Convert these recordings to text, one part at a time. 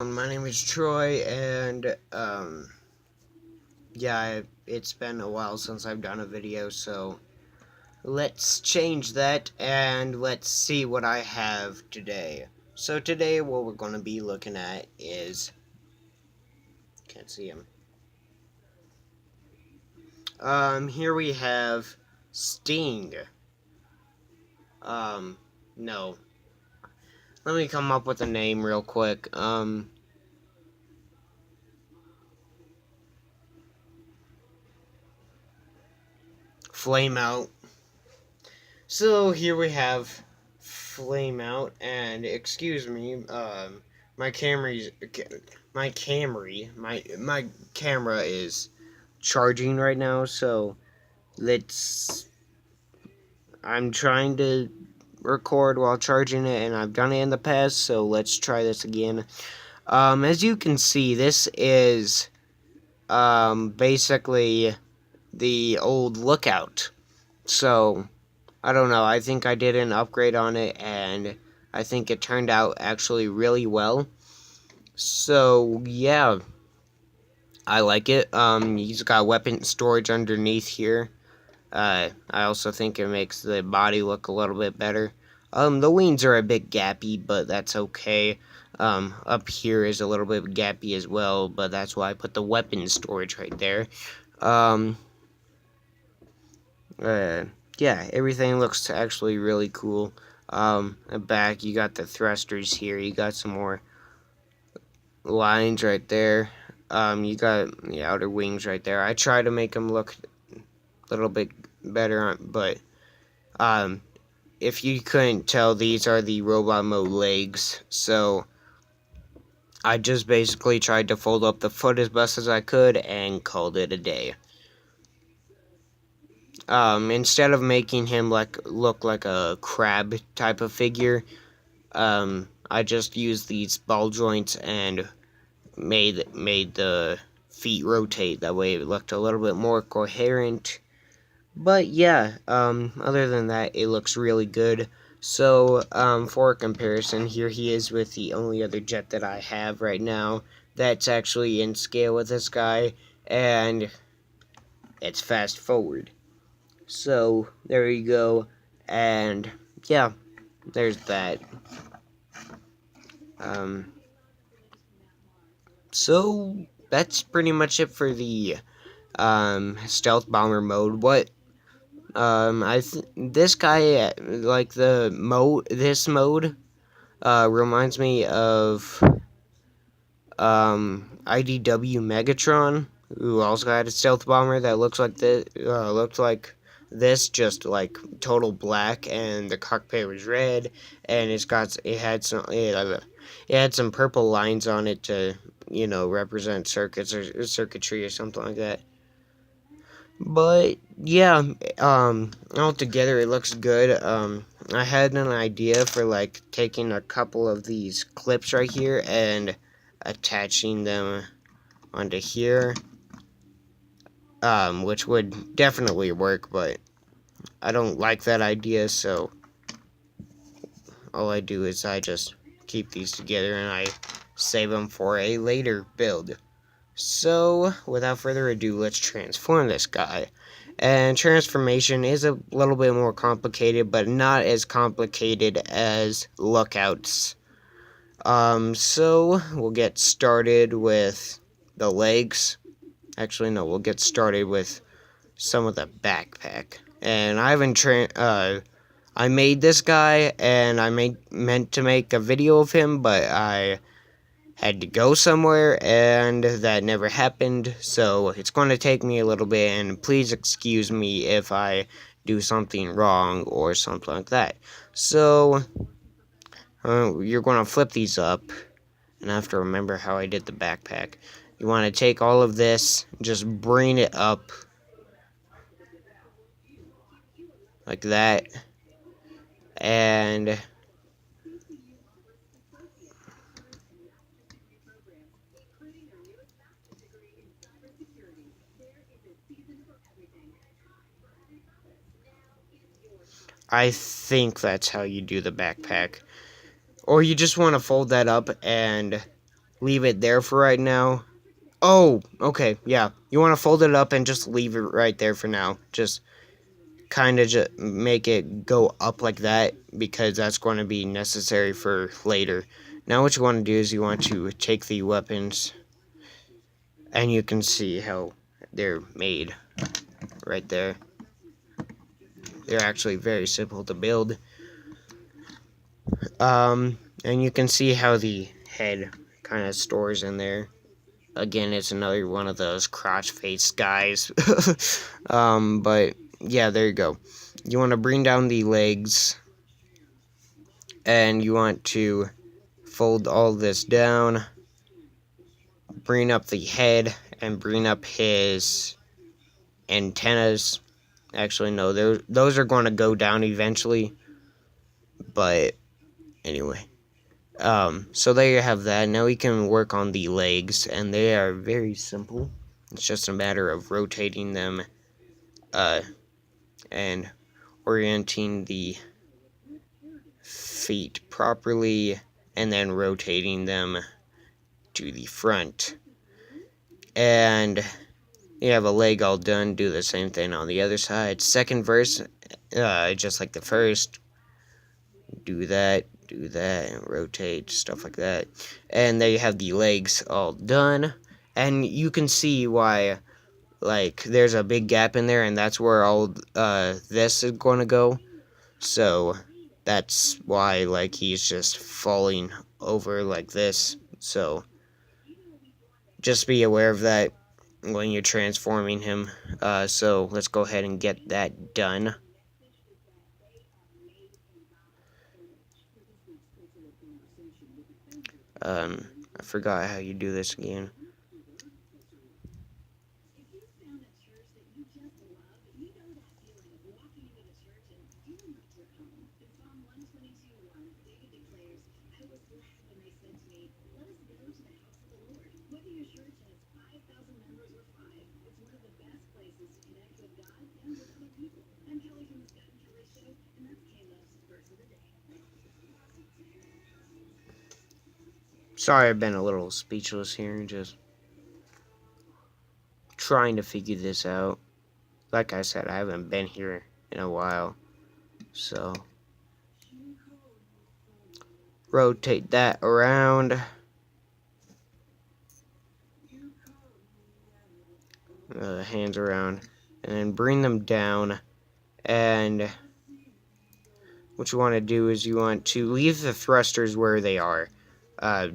My name is Troy, and yeah, it's been a while since I've done a video, so let's change that and let's see what I have today. So today, what we're going to be looking at is, can't see him. Here we have Sting. No. Let me come up with a name real quick. FLAMEOUT. So here we have FLAMEOUT, and excuse me, my Camry's my Camry, my camera is charging right now, so let's. I'm trying to record while charging it, and I've done it in the past, so let's try this again. As you can see, this is basically the old Lookout. So I don't know, I think I did an upgrade on it, and I think it turned out actually really well. So, yeah, I like it. He's got weapon storage underneath here. I also think it makes the body look a little bit better. The wings are a bit gappy, but that's okay. Up here is a little bit gappy as well, but that's why I put the weapon storage right there. Yeah, everything looks actually really cool. Back, you got the thrusters here. You got some more lines right there. You got the outer wings right there. I try to make them look a little bit better, but if you couldn't tell, these are the robot mode legs. So I just basically tried to fold up the foot as best as I could and called it a day. Instead of making him look like a crab type of figure, I just used these ball joints and made the feet rotate. That way it looked a little bit more coherent. But yeah, other than that, it looks really good. So, for comparison, here he is with the only other jet that I have right now that's actually in scale with this guy, and it's fast forward. So, there you go, and yeah, there's that. So, that's pretty much it for the, stealth bomber mode. This guy, like this mode, reminds me of, IDW Megatron, who also had a stealth bomber that looks like this, just like total black, and the cockpit was red, and it had some purple lines on it to, represent circuitry or something like that. But yeah, altogether it looks good. I had an idea for like taking a couple of these clips right here and attaching them onto here, which would definitely work, but I don't like that idea, so all I do is I just keep these together and I save them for a later build. So, without further ado, let's transform this guy. And transformation is a little bit more complicated, but not as complicated as Lookouts. So, we'll get started with the legs. Actually, no, we'll get started with some of the backpack. And I made this guy, and I meant to make a video of him, but I had to go somewhere, and that never happened, so it's going to take me a little bit, and please excuse me if I do something wrong or something like that. So, you're going to flip these up, and I have to remember how I did the backpack. You want to take all of this, just bring it up, like that, and I think that's how you do the backpack. Or you just want to fold that up and leave it there for right now. Oh, okay, yeah. You want to fold it up and just leave it right there for now. Just kind of just make it go up like that because that's going to be necessary for later. Now what you want to do is you want to take the weapons and you can see how they're made right there. They're actually very simple to build. And you can see how the head kind of stores in there. Again, it's another one of those crotch-faced guys. But yeah, there you go. You want to bring down the legs, and you want to fold all this down, bring up the head, and bring up his antennas. Actually, no, those are going to go down eventually. But anyway. So there you have that. Now we can work on the legs, and they are very simple. It's just a matter of rotating them, and orienting the feet properly, and then rotating them to the front. And you have a leg all done. Do the same thing on the other side. Second verse, just like the first. Do that, and rotate, stuff like that. And there you have the legs all done. And you can see why, like, there's a big gap in there, and that's where all this is going to go. So that's why, like, he's just falling over like this. So just be aware of that when you're transforming him. So let's go ahead and get that done. I forgot how you do this again. Sorry, I've been a little speechless here, just trying to figure this out. Like I said, I haven't been here in a while, so rotate that around. Hands around, and then bring them down. And what you want to do is you want to leave the thrusters where they are.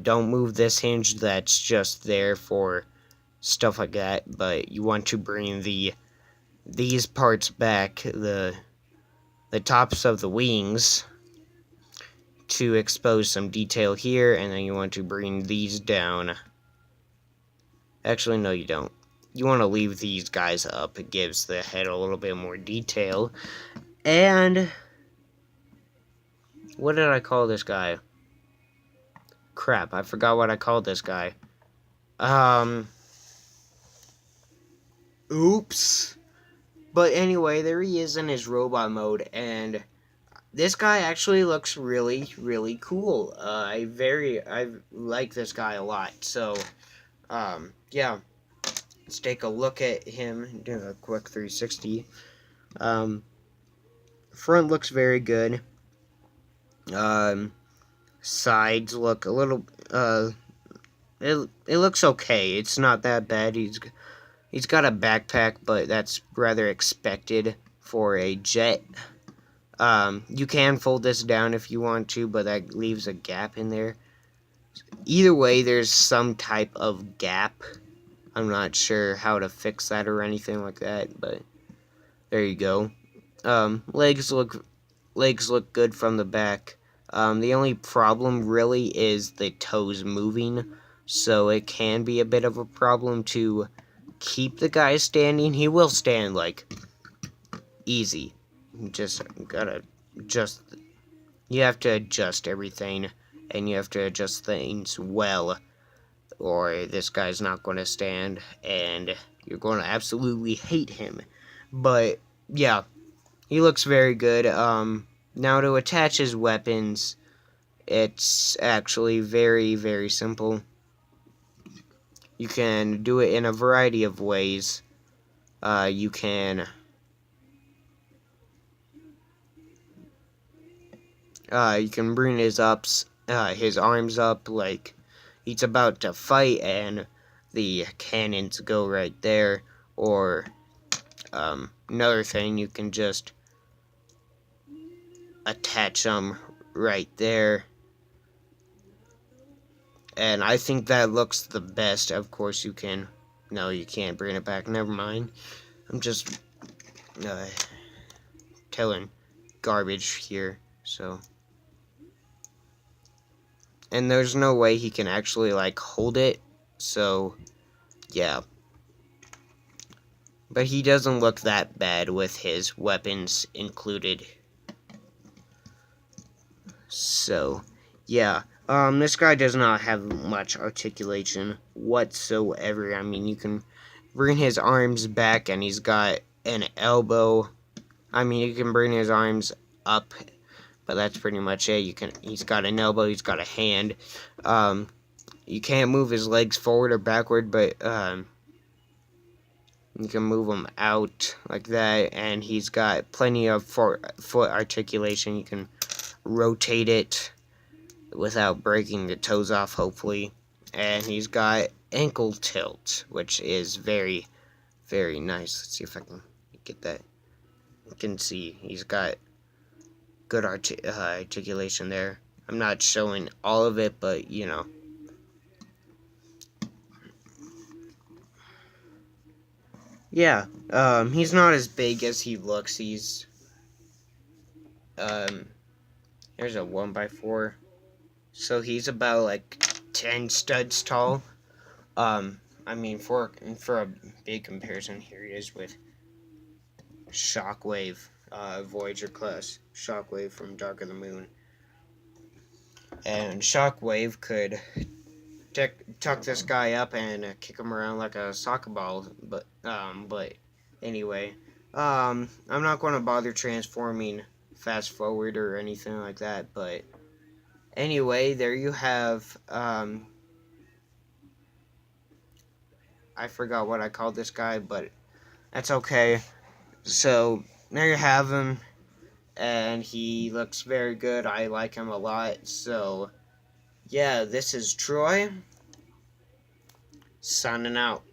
Don't move this hinge that's just there for stuff like that, but you want to bring these parts back, the tops of the wings, to expose some detail here, and then you want to bring these down. Actually, no, you don't. You want to leave these guys up. It gives the head a little bit more detail. And what did I call this guy? Crap, I forgot what I called this guy. Oops. But anyway, there he is in his robot mode, and this guy actually looks really, really cool. I like this guy a lot. So, yeah. Let's take a look at him. Do a quick 360. Front looks very good. Sides look a little. It looks okay. It's not that bad. He's got a backpack, but that's rather expected for a jet. You can fold this down if you want to, but that leaves a gap in there. Either way, there's some type of gap. I'm not sure how to fix that or anything like that, but there you go. Legs look good from the back. The only problem really is the toes moving, so it can be a bit of a problem to keep the guy standing. He will stand, like, easy. You have to adjust everything, and you have to adjust things well, or this guy's not going to stand, and you're going to absolutely hate him. But, yeah, he looks very good. Now to attach his weapons, it's actually very, very simple. you can do it in a variety of ways. You can bring his arms up like he's about to fight, and the cannons go right there. Or another thing, you can just attach them right there. And I think that looks the best. Of course, you can. No, you can't bring it back. Never mind. I'm just telling garbage here. So, and there's no way he can actually like hold it. So, yeah. But he doesn't look that bad with his weapons included. So, yeah. This guy does not have much articulation whatsoever. I mean, you can bring his arms back, and he's got an elbow. I mean, you can bring his arms up, but that's pretty much it. He's got an elbow, he's got a hand. You can't move his legs forward or backward, but you can move them out like that, and he's got plenty of foot articulation. You can rotate it without breaking the toes off, hopefully. And he's got ankle tilt, which is very, very nice. Let's see if I can get that. You can see he's got good articulation there. I'm not showing all of it, but you know. Yeah, he's not as big as he looks. He's, there's a 1x4. So he's about like 10 studs tall. I mean, for a big comparison, here he is with Shockwave, Voyager class Shockwave from Dark of the Moon. And Shockwave could tuck this guy up and kick him around like a soccer ball. But anyway, I'm not going to bother transforming fast forward or anything like that. But anyway, there you have. I forgot what I called this guy, but that's okay. So there you have him, and he looks very good. I like him a lot. So yeah, this is Troy signing out.